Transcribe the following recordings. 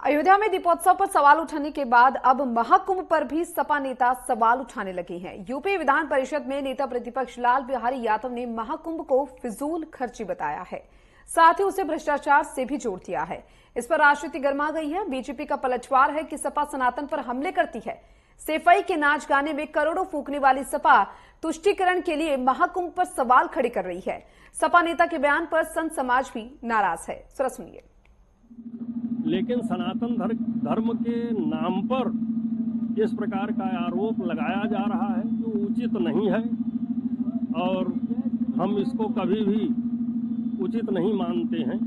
अयोध्या में दीपोत्सव पर सवाल उठाने के बाद अब महाकुंभ पर भी सपा नेता सवाल उठाने लगे हैं। यूपी विधान परिषद में नेता प्रतिपक्ष लाल बिहारी यादव ने महाकुंभ को फिजूल खर्ची बताया है, साथ ही उसे भ्रष्टाचार से भी जोड़ दिया है। इस पर राजनीति गर्मा गई है। बीजेपी का पलटवार है कि सपा सनातन पर हमले करती है। सेफई के नाच गाने में करोड़ों फूकने वाली सपा तुष्टीकरण के लिए महाकुंभ पर सवाल खड़े कर रही है। सपा नेता के बयान पर संत समाज भी नाराज है। जरा सुनिए। लेकिन सनातन धर्म के नाम पर इस प्रकार का आरोप लगाया जा रहा है जो उचित नहीं है और हम इसको कभी भी उचित नहीं मानते हैं।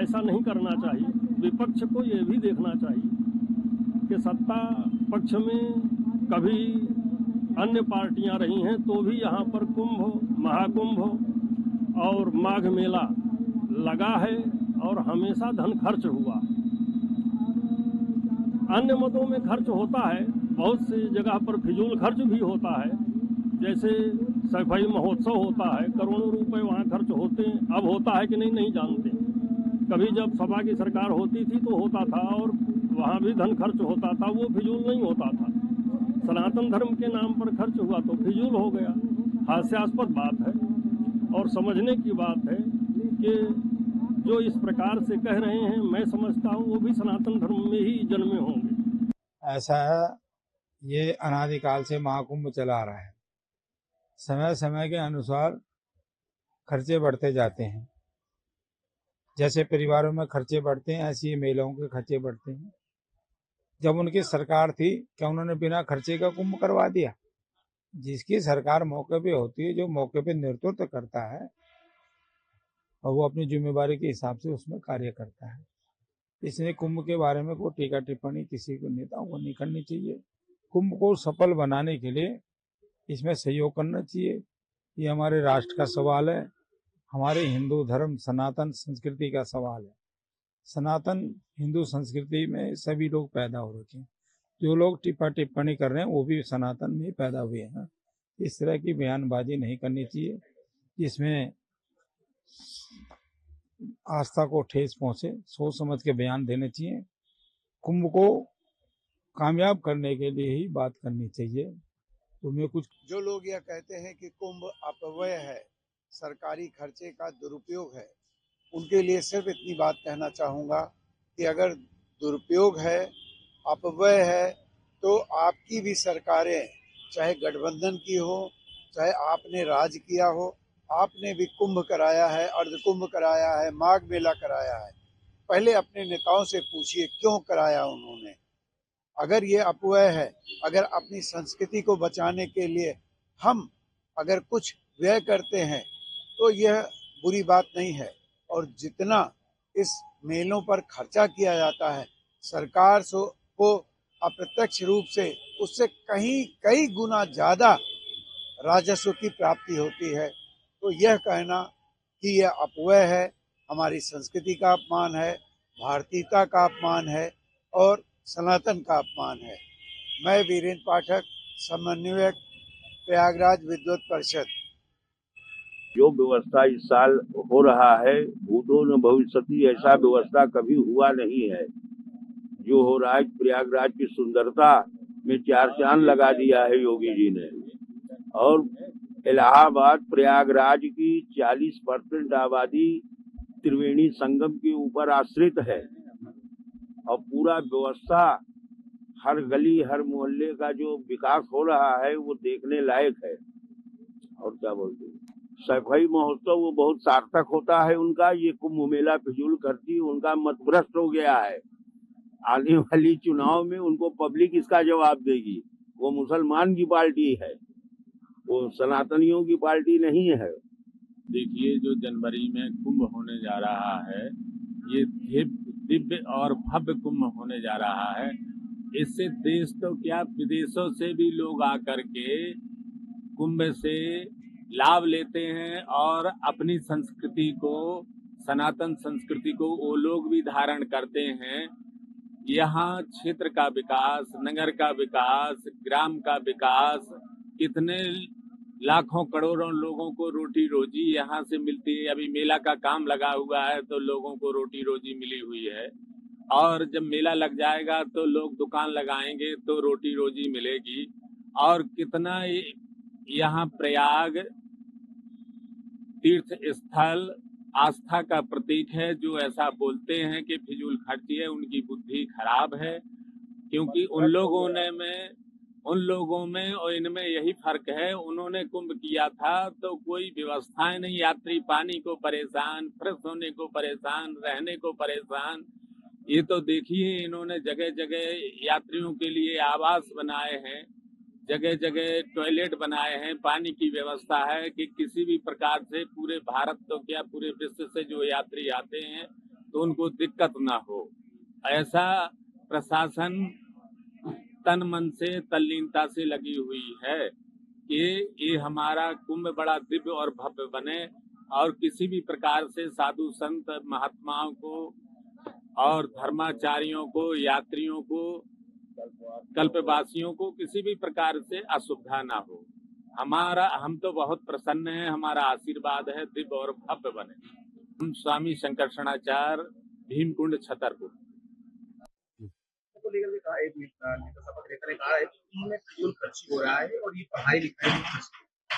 ऐसा नहीं करना चाहिए। विपक्ष को ये भी देखना चाहिए कि सत्ता पक्ष में कभी अन्य पार्टियां रही हैं तो भी यहाँ पर कुंभ, महाकुंभ और माघ मेला लगा है और हमेशा धन खर्च हुआ। अन्य मदों में खर्च होता है, बहुत सी जगह पर फिजूल खर्च भी होता है। जैसे सफाई महोत्सव होता है, करोड़ों रुपए वहाँ खर्च होते हैं। अब होता है कि नहीं, नहीं जानते। कभी जब सपा की सरकार होती थी तो होता था और वहाँ भी धन खर्च होता था, वो फिजूल नहीं होता था। सनातन धर्म के नाम पर खर्च हुआ तो फिजूल हो गया। हास्यास्पद बात है और समझने की बात है कि जो इस प्रकार से कह रहे हैं, मैं समझता हूँ वो भी सनातन धर्म में ही जन्मे होंगे। ऐसा है, ये अनादिकाल से महाकुंभ चला आ रहा है। समय समय के अनुसार खर्चे बढ़ते जाते हैं। जैसे परिवारों में खर्चे बढ़ते हैं, ऐसे ही मेलों के खर्चे बढ़ते हैं। जब उनकी सरकार थी, क्या उन्होंने बिना खर्चे का कुंभ करवा दिया? जिसकी सरकार मौके पे होती है, जो मौके पे नेतृत्व करता है और वो अपनी जिम्मेदारी के हिसाब से उसमें कार्य करता है। इसलिए कुंभ के बारे में कोई टीका टिप्पणी किसी को नेताओं को नहीं करनी चाहिए। कुंभ को सफल बनाने के लिए इसमें सहयोग करना चाहिए। ये हमारे राष्ट्र का सवाल है, हमारे हिंदू धर्म सनातन संस्कृति का सवाल है। सनातन हिंदू संस्कृति में सभी लोग पैदा हो रखे हैं। जो लोग टिप्पा टिप्पणी कर रहे हैं वो भी सनातन में पैदा हुए हैं। इस तरह की बयानबाजी नहीं करनी चाहिए जिसमें आस्था को ठेस पहुंचे। सोच समझ के बयान देने चाहिए। कुंभ को कामयाब करने के लिए ही बात करनी चाहिए। तुम्हें कुछ जो लोग यह कहते हैं कि कुंभ अपव्यय है, सरकारी खर्चे का दुरुपयोग है, उनके लिए सिर्फ इतनी बात कहना चाहूँगा कि अगर दुरुपयोग है, अपव्यय है, तो आपकी भी सरकारें, चाहे गठबंधन की हो, चाहे आपने राज किया हो, आपने भी कुंभ कराया है, अर्धकुंभ कराया है, माघ मेला कराया है। पहले अपने नेताओं से पूछिए क्यों कराया उन्होंने। अगर ये अपव्यय है, अगर अपनी संस्कृति को बचाने के लिए हम अगर कुछ व्यय करते हैं तो यह बुरी बात नहीं है। और जितना इस मेलों पर खर्चा किया जाता है सरकार को अप्रत्यक्ष रूप से उससे कई गुना ज़्यादा राजस्व की प्राप्ति होती है। तो यह कहना कि यह अपव्यय है, हमारी संस्कृति का अपमान है, भारतीयता का अपमान है और सनातन का अपमान है। मैं वीरेंद्र पाठक, समन्वयक, प्रयागराज विद्वत परिषद। जो व्यवस्था इस साल हो रहा है, भूतो न भविष्यति, ऐसा व्यवस्था कभी हुआ नहीं है। जो हो रहा है, प्रयागराज की सुंदरता में चार चांद लगा दिया है योगी जी ने। और इलाहाबाद प्रयागराज की 40% आबादी त्रिवेणी संगम के ऊपर आश्रित है और पूरा व्यवस्था, हर गली हर मोहल्ले का जो विकास हो रहा है वो देखने लायक है। और क्या बोलते हैं, सफाई महोत्सव वो बहुत सार्थक होता है उनका। ये कुंभ मेला फिजूल खर्ची उनका मतभ्रष्ट हो गया है। आने वाली चुनाव में उनको पब्लिक इसका जवाब देगी। वो मुसलमान की पार्टी है, वो सनातनियों की पार्टी नहीं है। देखिए, जो जनवरी में कुंभ होने जा रहा है, ये दिव्य और भव्य कुंभ होने जा रहा है। इससे देश तो क्या, विदेशों से भी लोग आकर के कुंभ से लाभ लेते हैं और अपनी संस्कृति को, सनातन संस्कृति को वो लोग भी धारण करते हैं। यहाँ क्षेत्र का विकास, नगर का विकास, ग्राम का विकास, कितने लाखों करोड़ों लोगों को रोटी रोजी यहाँ से मिलती है। अभी मेला का काम लगा हुआ है तो लोगों को रोटी रोजी मिली हुई है। और जब मेला लग जाएगा तो लोग दुकान लगाएंगे तो रोटी रोजी मिलेगी। और कितना यहाँ प्रयाग तीर्थ स्थल आस्था का प्रतीक है। जो ऐसा बोलते हैं कि फिजूल खर्ची है, उनकी बुद्धि खराब है, क्योंकि उन लोगों में और इनमें यही फर्क है। उन्होंने कुंभ किया था तो कोई व्यवस्थाएं नहीं, यात्री पानी को परेशान, फ्रेश होने को परेशान, रहने को परेशान। ये तो देखिए इन्होंने जगह जगह यात्रियों के लिए आवास बनाए हैं, जगह जगह टॉयलेट बनाए हैं, पानी की व्यवस्था है कि किसी भी प्रकार से पूरे भारत तो क्या पूरे विश्व से जो यात्री आते हैं तो उनको दिक्कत ना हो। ऐसा प्रशासन तन मन से तल्लीनता से लगी हुई है कि ये हमारा कुंभ बड़ा दिव्य और भव्य बने और किसी भी प्रकार से साधु संत महात्माओं को और धर्माचार्यों को, यात्रियों को, कल्पवासियों को किसी भी प्रकार से असुविधा ना हो। हम तो बहुत प्रसन्न हैं, हमारा आशीर्वाद है दिव्य और भव्य बने। हम स्वामी शंकरषणाचार्य भीमकुंड छतरपुर को लेकर के कहा एक नेता शपथ लेकर ने कहा है कि उन्होंने फिजूल खर्ची हो रहा है और ये पढ़ाई लिखाई में खर्च किया।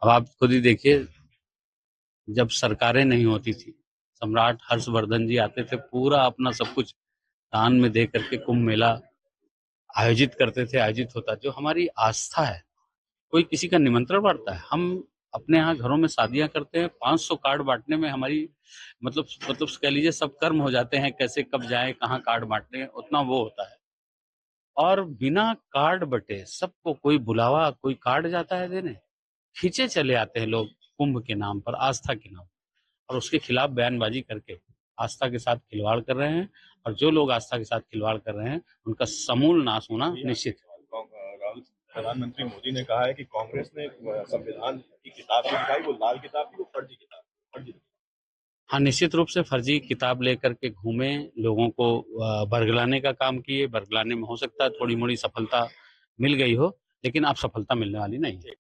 अब आप खुद ही देखिए, जब सरकारें नहीं होती थी, सम्राट हर्षवर्धन जी आते थे, पूरा अपना सब कुछ दान में दे करके कुंभ मेला आयोजित करते थे, आयोजित होता। जो हमारी आस्था है, कोई किसी का निमंत्रण पड़ता है, हम अपने यहाँ घरों में शादियां करते हैं, 500 कार्ड बांटने में हमारी मतलब कह लीजिए सब कर्म हो जाते हैं, कैसे कब जाए कहाँ कार्ड बांटने हैं, उतना वो होता है। और बिना कार्ड बटे सबको कोई बुलावा, कोई कार्ड जाता है देने, खींचे चले आते हैं लोग कुंभ के नाम पर, आस्था के नाम पर, और उसके खिलाफ बयानबाजी करके आस्था के साथ खिलवाड़ कर रहे हैं। और जो लोग आस्था के साथ खिलवाड़ कर रहे हैं उनका समूल नाश होना निश्चित है। प्रधानमंत्री मोदी ने कहा है कि कांग्रेस ने संविधान की किताब जो दिखाई वो लाल किताब थी, वो फर्जी किताब। हाँ, निश्चित रूप से फर्जी किताब लेकर के घूमे, लोगों को बरगलाने का काम किए। बरगलाने में हो सकता है थोड़ी मोड़ी सफलता मिल गई हो, लेकिन अब सफलता मिलने वाली नहीं है।